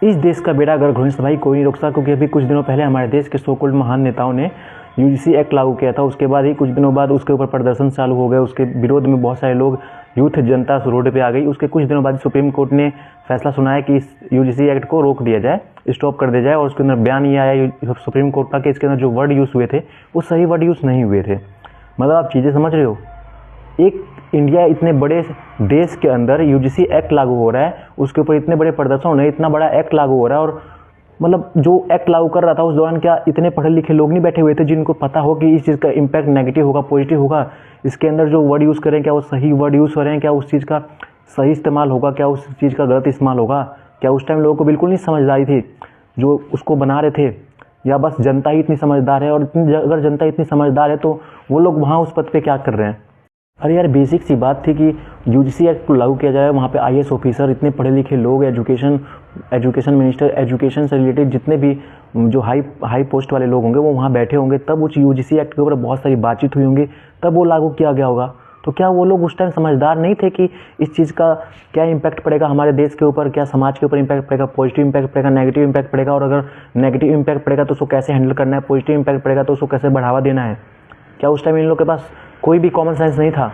इस देश का बेड़ा गर्क होने से भाई कोई नहीं रोक सकता, क्योंकि अभी कुछ दिनों पहले हमारे देश के सो कॉल्ड महान नेताओं ने यूजीसी एक्ट लागू किया था। उसके बाद ही कुछ दिनों बाद उसके ऊपर प्रदर्शन चालू हो गए, उसके विरोध में बहुत सारे लोग यूथ जनता रोड पे आ गई। उसके कुछ दिनों बाद सुप्रीम कोर्ट ने फैसला सुनाया कि इस यूजीसी एक्ट को रोक दिया जाए, स्टॉप कर दिया जाए। और उसके अंदर बयान ये आया सुप्रीम कोर्ट का कि इसके अंदर जो वर्ड यूज़ हुए थे वो सही वर्ड यूज़ नहीं हुए थे। मतलब आप चीज़ें समझ रहे हो, एक इंडिया इतने बड़े देश के अंदर यूजीसी एक्ट लागू हो रहा है, उसके ऊपर इतने बड़े प्रदर्शन हो रहे हैं, इतना बड़ा एक्ट लागू हो रहा है। और मतलब जो एक्ट लागू कर रहा था उस दौरान क्या इतने पढ़े लिखे लोग नहीं बैठे हुए थे जिनको पता हो कि इस चीज़ का इम्पैक्ट नेगेटिव होगा पॉजिटिव होगा, इसके अंदर जो वर्ड यूज़ करें क्या वो सही वर्ड यूज़ हो रहे हैं, क्या उस चीज़ का सही इस्तेमाल होगा, क्या उस चीज़ का गलत इस्तेमाल होगा? क्या उस टाइम लोगों को बिल्कुल नहीं समझदारी थी जो उसको बना रहे थे, या बस जनता ही इतनी समझदार है? और अगर जनता इतनी समझदार है तो वो लोग वहाँ उस पद पे क्या कर रहे हैं? अरे यार बेसिक सी बात थी कि यूजीसी एक्ट को लागू किया जाए, वहाँ पे आईएएस ऑफिसर इतने पढ़े लिखे लोग, एजुकेशन मिनिस्टर, एजुकेशन से रिलेटेड जितने भी जो हाई पोस्ट वाले लोग होंगे वो वहाँ बैठे होंगे, तब उस यूजीसी एक्ट के ऊपर बहुत सारी बातचीत हुई होंगी, तब वो लागू किया गया होगा। तो क्या वो लोग उस टाइम समझदार नहीं थे कि इस चीज़ का क्या इम्पैक्ट पड़ेगा हमारे देश के ऊपर, क्या समाज के ऊपर इम्पैक्ट पड़ेगा, पॉजिटिव इम्पैक्ट पड़ेगा, नेगेटिव इम्पैक्ट पड़ेगा? और अगर नेगेटिव इम्पैक्ट पड़ेगा तो उसको कैसे हैंडल करना है, पॉजिटिव इम्पैक्ट पड़ेगा तो उसको कैसे बढ़ावा देना है? क्या उस टाइम इन लोग के पास कोई भी कॉमन सेंस नहीं था?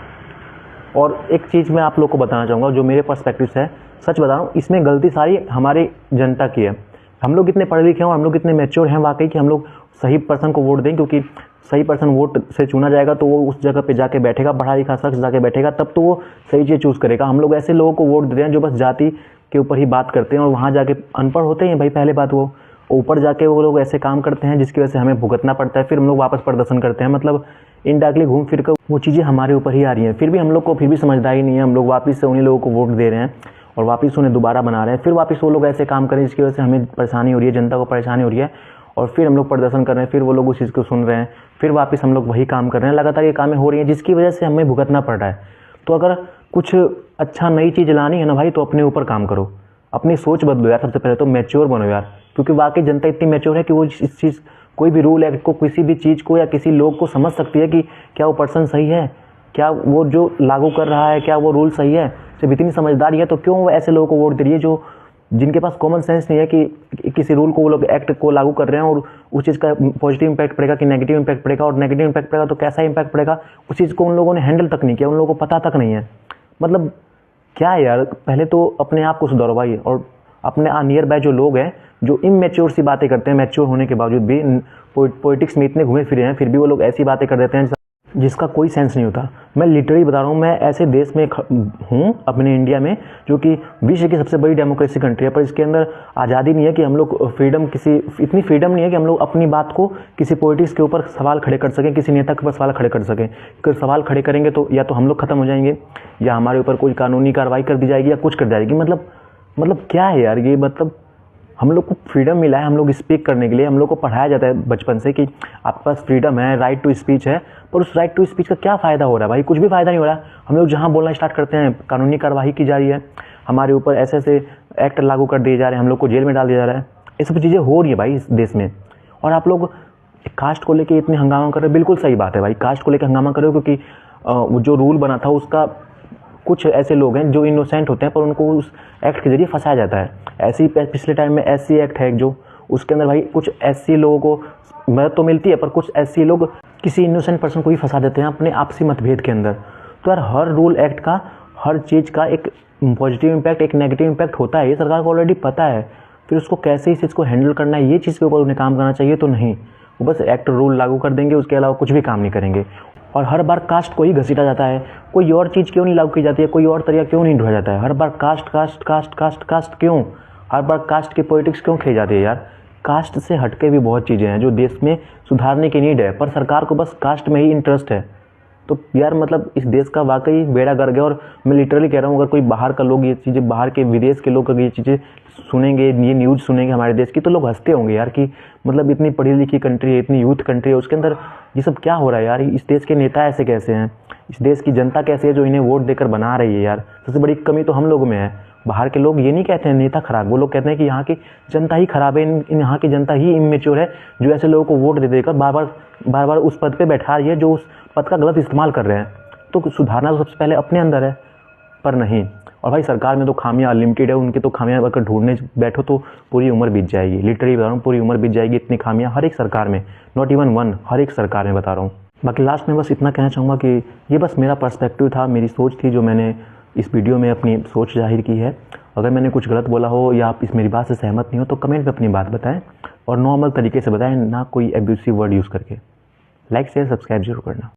और एक चीज़ मैं आप लोग को बताना चाहूँगा जो मेरे पर्सपेक्टिव से है, सच बता रहा हूँ, इसमें गलती सारी हमारी जनता की है। हम लोग इतने पढ़े लिखे हैं और हम लोग इतने मैच्योर हैं वाकई कि हम लोग सही पर्सन को वोट दें, क्योंकि सही पर्सन वोट से चुना जाएगा तो वो उस जगह पे जाके बैठेगा, पढ़ा लिखा शख्स जाके बैठेगा, तब तो वो सही चीज़ चूज़ करेगा। हम लोग ऐसे लोगों को वोट देते हैं जो बस जाति के ऊपर ही बात करते हैं और वहाँ जाके अनपढ़ होते हैं भाई, पहले बात वो ऊपर जाके वो लोग ऐसे काम करते हैं जिसकी वजह से हमें भुगतना पड़ता है, फिर हम लोग वापस प्रदर्शन करते हैं। मतलब इनडायरेक्टली घूम फिर कर वो चीज़ें हमारे ऊपर ही आ रही हैं, फिर भी हम लोग को फिर भी समझदारी नहीं है। हम लोग वापस से उन्हीं लोगों को वोट दे रहे हैं और वापस उन्हें दोबारा बना रहे हैं, फिर वापस वो लोग ऐसे काम करें जिसकी वजह से हमें परेशानी हो रही है, जनता को परेशानी हो रही है, और फिर हम लोग प्रदर्शन कर रहे हैं, फिर वो लोग उस चीज़ को सुन रहे हैं, फिर वापस हम लोग वही काम कर रहे हैं। लगातार ये कामें हो रही हैं जिसकी वजह से हमें भुगतना पड़ रहा है। तो अगर कुछ अच्छा नई चीज़ लानी है ना भाई, तो अपने ऊपर काम करो, अपनी सोच बदलो यार। सबसे पहले तो मैच्योर बनो यार, क्योंकि वाकई जनता इतनी मैच्योर है कि वो इस चीज़ कोई भी रूल एक्ट को, किसी भी चीज़ को या किसी लोग को समझ सकती है कि क्या वो पर्सन सही है, क्या वो जो लागू कर रहा है क्या वो रूल सही है। सिर्फ इतनी समझदारी है तो क्यों वो ऐसे लोगों को वोट दे रही है जो जिनके पास कॉमन सेंस नहीं है कि किसी रूल को वो लोग एक्ट को लागू कर रहे हैं और उस चीज़ का पॉजिटिव इंपैक्ट पड़ेगा कि नेगेटिव इंपैक्ट पड़ेगा, और नेगेटिव इंपैक्ट पड़ेगा तो कैसा इंपैक्ट पड़ेगा, उस चीज़ को उन लोगों ने हैंडल तक नहीं किया, उन लोगों को पता तक नहीं है। मतलब क्या है यार, पहले तो अपने आप को सुधारो भाई। और अपने नियर बाय जो लोग हैं जो इमेच्योर सी बातें करते हैं, मैच्योर होने के बावजूद भी पॉलिटिक्स में इतने घूमे फिरे हैं, फिर भी वो लोग ऐसी बातें कर देते हैं जिसका कोई सेंस नहीं होता। मैं लिटरली बता रहा हूँ, मैं ऐसे देश में हूँ अपने इंडिया में जो कि विश्व की सबसे बड़ी डेमोक्रेसी कंट्री है, पर इसके अंदर आज़ादी नहीं है कि हम लोग फ्रीडम, इतनी फ्रीडम नहीं है कि हम लोग अपनी बात को किसी पॉलिटिक्स के ऊपर सवाल खड़े कर सकें, किसी नेता के ऊपर सवाल खड़े कर सकें। क्योंकि सवाल खड़े करेंगे तो या तो हम लोग ख़त्म हो जाएंगे, या हमारे ऊपर कोई कानूनी कार्रवाई कर दी जाएगी, या कुछ कर जाएगी। मतलब क्या है यार ये? मतलब हम लोग को फ्रीडम मिला है, हम लोग स्पीक करने के लिए, हम लोग को पढ़ाया जाता है बचपन से कि आपके पास फ्रीडम है, राइट टू स्पीच है, पर उस राइट टू स्पीच का क्या फ़ायदा हो रहा है भाई? कुछ भी फ़ायदा नहीं हो रहा है। हम लोग जहाँ बोलना स्टार्ट करते हैं कानूनी कार्रवाई की जा रही है, हमारे ऊपर ऐसे ऐसे एक्ट लागू कर दिए जा रहे हैं, हम लोग को जेल में डाल दिया जा रहा है। ये सब चीज़ें हो रही है भाई इस देश में। और आप लोग कास्ट को लेकर इतने हंगामा कर रहे हो, बिल्कुल सही बात है भाई, कास्ट को लेकर हंगामा कर रहे हो, क्योंकि जो रूल बना था उसका कुछ ऐसे लोग हैं जो इनोसेंट होते हैं पर उनको उस एक्ट के जरिए फंसाया जाता है। ऐसे ही पिछले टाइम में एससी एक्ट है जो, उसके अंदर भाई कुछ एससी लोगों को मदद तो मिलती है, पर कुछ एससी लोग किसी इनोसेंट पर्सन को ही फंसा देते हैं अपने आपसी मतभेद के अंदर। तो यार हर रूल एक्ट का, हर चीज़ का एक पॉजिटिव इम्पैक्ट, एक नेगेटिव इम्पैक्ट होता है, ये सरकार को ऑलरेडी पता है। फिर उसको कैसे इस चीज़ को हैंडल करना है, ये चीज़ के ऊपर उन्हें काम करना चाहिए। तो नहीं, वो बस एक्ट रूल लागू कर देंगे, उसके अलावा कुछ भी काम नहीं करेंगे। और हर बार कास्ट को ही घसीटा जाता है, कोई और चीज़ क्यों नहीं लागू की जाती है, कोई और तरीका क्यों नहीं ढूंढा जाता है? हर बार caste caste caste caste caste क्यों? हर बार कास्ट की पॉलिटिक्स क्यों खेली जाती है यार? कास्ट से हटके भी बहुत चीज़ें हैं जो देश में सुधारने की नीड है, पर सरकार को बस कास्ट में ही इंटरेस्ट है। तो यार मतलब इस देश का वाकई बेड़ा गर्क है। और मैं लिटरली कह रहा हूँ, अगर कोई बाहर का लोग ये चीज़ें, बाहर के विदेश के लोग अगर ये चीज़ें सुनेंगे, ये न्यूज़ सुनेंगे हमारे देश की, तो लोग हंसते होंगे यार कि मतलब इतनी पढ़ी लिखी कंट्री है, इतनी यूथ कंट्री है, उसके अंदर ये सब क्या हो रहा है यार? इस देश के नेता ऐसे कैसे हैं, इस देश की जनता कैसे है जो इन्हें वोट देकर बना रही है यार? सबसे बड़ी कमी तो हम लोगों में है। बाहर के लोग ये नहीं कहते हैं नेता खराब, वो लोग कहते हैं कि यहाँ की जनता ही खराब है, यहाँ की जनता ही इमेच्योर है जो ऐसे लोगों को वोट दे देकर बार बार उस पद पे बैठा रही है जो उस पद का गलत इस्तेमाल कर रहे हैं। तो सुधारना तो सबसे पहले अपने अंदर है, पर नहीं, और भाई सरकार में तो खामियां अनलिमिटेड है, उनके तो खामियां अगर ढूंढने बैठो तो पूरी उम्र बीत जाएगी। लिटरली बता रहा हूँ, पूरी उम्र बीत जाएगी, इतनी खामियां हर एक सरकार में, नॉट इवन वन, हर एक सरकार में बता रहा हूँ। बाकी लास्ट में बस इतना कहना चाहूँगा कि ये बस मेरा पर्सपेक्टिव था, मेरी सोच थी, जो मैंने इस वीडियो में अपनी सोच जाहिर की है। अगर मैंने कुछ गलत बोला हो या आप इस मेरी बात से सहमत नहीं हो तो कमेंट में अपनी बात बताएं और नॉर्मल तरीके से बताएं, ना कोई एब्यूसिव वर्ड यूज़ करके। लाइक शेयर सब्सक्राइब जरूर करना।